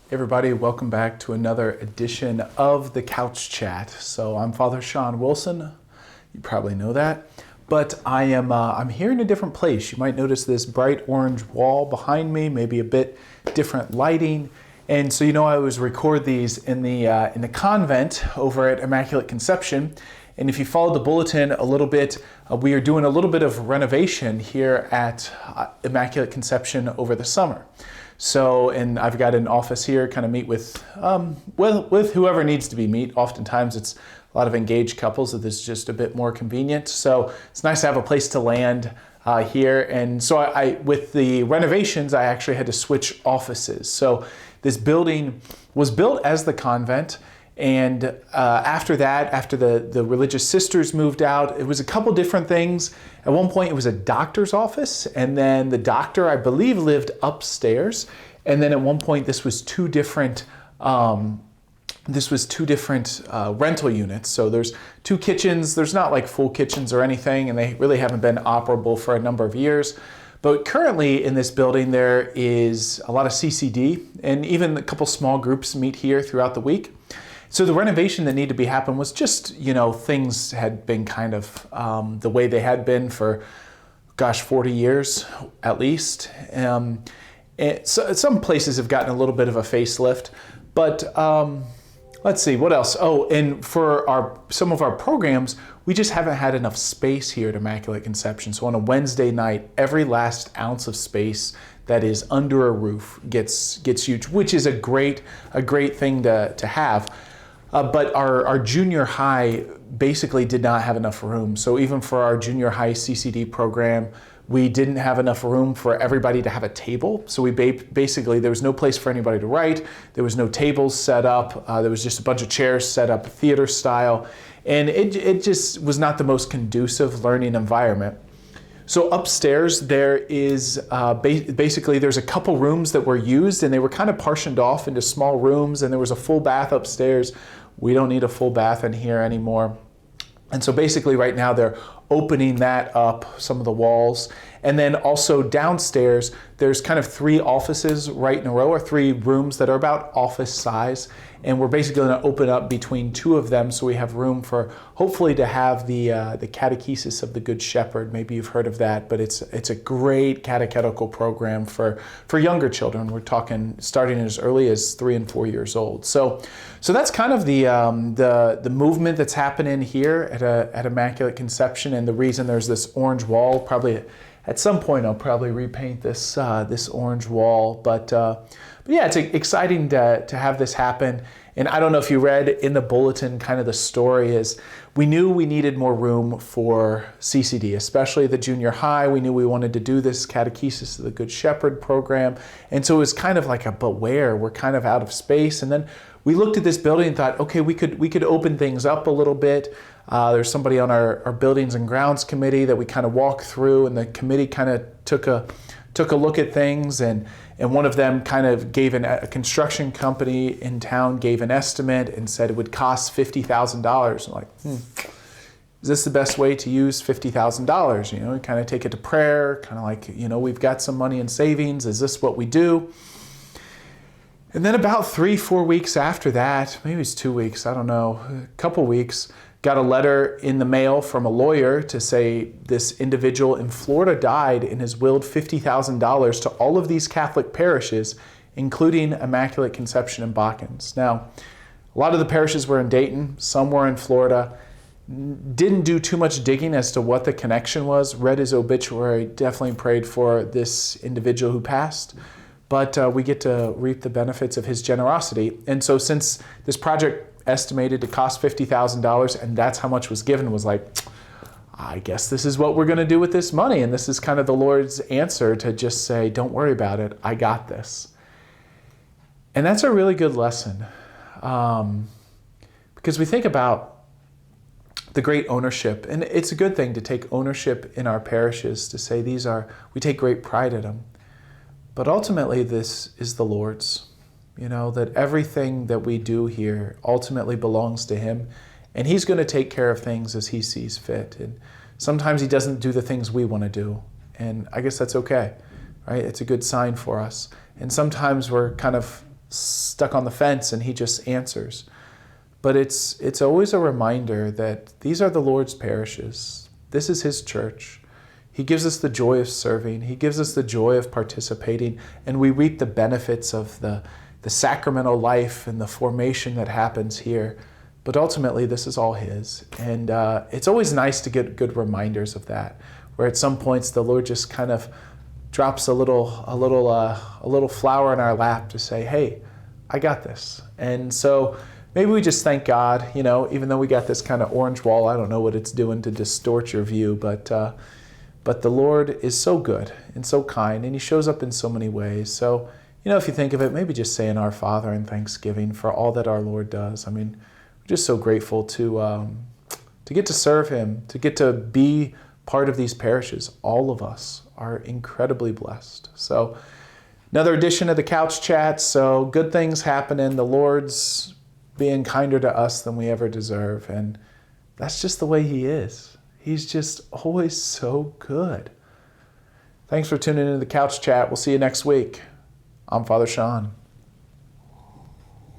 Everybody, welcome back to another edition of the Couch Chat. So I'm Father Sean Wilson. You probably know that, but I'm here in a different place. You might notice this bright orange wall behind me, maybe a bit different lighting. And so I always record these in the convent over at Immaculate Conception. And if you followed the bulletin a little bit, we are doing a little bit of renovation here at Immaculate Conception over the summer. So, and I've got an office here, kind of meet with whoever needs to be meet. Oftentimes it's a lot of engaged couples that is just a bit more convenient. So it's nice to have a place to land here. And so I with the renovations, I actually had to switch offices. So this building was built as the convent. And after that, after the religious sisters moved out, it was a couple different things. At one point, it was a doctor's office, and then the doctor, I believe, lived upstairs. And then at one point, this was two different rental units. So there's two kitchens. There's not like full kitchens or anything, and they really haven't been operable for a number of years. But currently in this building, there is a lot of CCD, and even a couple small groups meet here throughout the week. So the renovation that needed to be happen was just, things had been kind of the way they had been for, 40 years at least. So some places have gotten a little bit of a facelift, but let's see, what else? Oh, and for some of our programs, we just haven't had enough space here at Immaculate Conception. So on a Wednesday night, every last ounce of space that is under a roof gets used, which is a great thing to have. But our junior high basically did not have enough room. So even for our junior high CCD program, we didn't have enough room for everybody to have a table. So we basically, there was no place for anybody to write. There was no tables set up. There was just a bunch of chairs set up theater style. And it just was not the most conducive learning environment. So upstairs there is basically there's a couple rooms that were used, and they were kind of partitioned off into small rooms, and there was a full bath upstairs. We don't need a full bath in here anymore. And so basically right now they're opening that up, some of the walls. And then also downstairs, there's kind of three offices right in a row, or three rooms that are about office size. And we're basically going to open up between two of them so we have room for hopefully to have the catechesis of the Good Shepherd. Maybe you've heard of that, but it's a great catechetical program for younger children. We're talking starting as early as 3 and 4 years old. So that's kind of the movement that's happening here at Immaculate Conception, and the reason there's this orange wall. Probably at some point I'll probably repaint this orange wall, but yeah, it's exciting to have this happen. And I don't know if you read in the bulletin, kind of the story is we knew we needed more room for CCD, especially the junior high. We knew we wanted to do this catechesis of the Good Shepherd program. And so it was kind of like but where? We're kind of out of space. And then we looked at this building and thought, okay, we could open things up a little bit. There's somebody on our Buildings and Grounds Committee that we kind of walked through, and the committee kind of took a look at things, and one of them kind of gave a construction company in town gave an estimate and said it would cost $50,000. I'm like, is this the best way to use $50,000? Kind of take it to prayer, kind of like, we've got some money in savings. Is this what we do? And then about 3-4 weeks after that, maybe it's 2 weeks, I don't know, a couple weeks, got a letter in the mail from a lawyer to say this individual in Florida died and has willed $50,000 to all of these Catholic parishes, including Immaculate Conception and Botkins. Now, a lot of the parishes were in Dayton, some were in Florida. Didn't do too much digging as to what the connection was. Read his obituary, definitely prayed for this individual who passed. But we get to reap the benefits of his generosity. And so since this project estimated to cost $50,000, and that's how much was given, was like, I guess this is what we're going to do with this money. And this is kind of the Lord's answer to just say, don't worry about it. I got this. And that's a really good lesson. Because we think about the great ownership, and it's a good thing to take ownership in our parishes, to say we take great pride in them. But ultimately, this is the Lord's. That everything that we do here ultimately belongs to Him, and He's going to take care of things as He sees fit. And sometimes He doesn't do the things we want to do, and I guess that's okay, right? It's a good sign for us. And sometimes we're kind of stuck on the fence and he just answers. But it's always a reminder that these are the Lord's parishes. This is his church. He gives us the joy of serving. He gives us the joy of participating, and we reap the benefits of the sacramental life and the formation that happens here. But ultimately, this is all his. And it's always nice to get good reminders of that, where at some points the Lord just kind of drops a little flower in our lap to say, hey, I got this. And so maybe we just thank God, even though we got this kind of orange wall. I don't know what it's doing to distort your view, but the Lord is so good and so kind, and he shows up in so many ways. So, if you think of it, maybe just saying our Father in thanksgiving for all that our Lord does. I mean, we're just so grateful to get to serve him, to get to be part of these parishes. All of us are incredibly blessed. So another edition of the Couch Chat. So good things happening. The Lord's being kinder to us than we ever deserve. And that's just the way he is. He's just always so good. Thanks for tuning into the Couch Chat. We'll see you next week. I'm Father Sean.